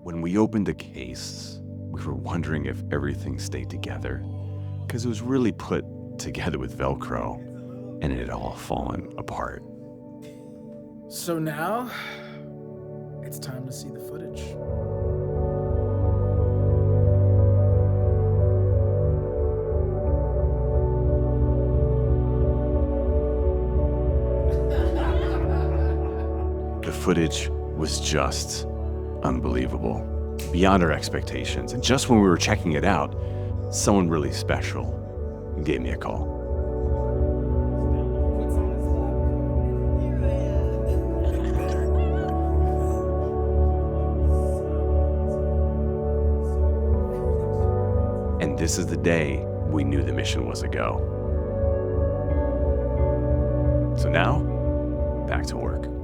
When we opened the case, we were wondering if everything stayed together, because it was really put together with Velcro, and it had all fallen apart. So now, it's time to see the footage. The footage was just unbelievable, beyond our expectations. And just when we were checking it out, someone really special gave me a call. And this is the day we knew the mission was a go. So now, back to work.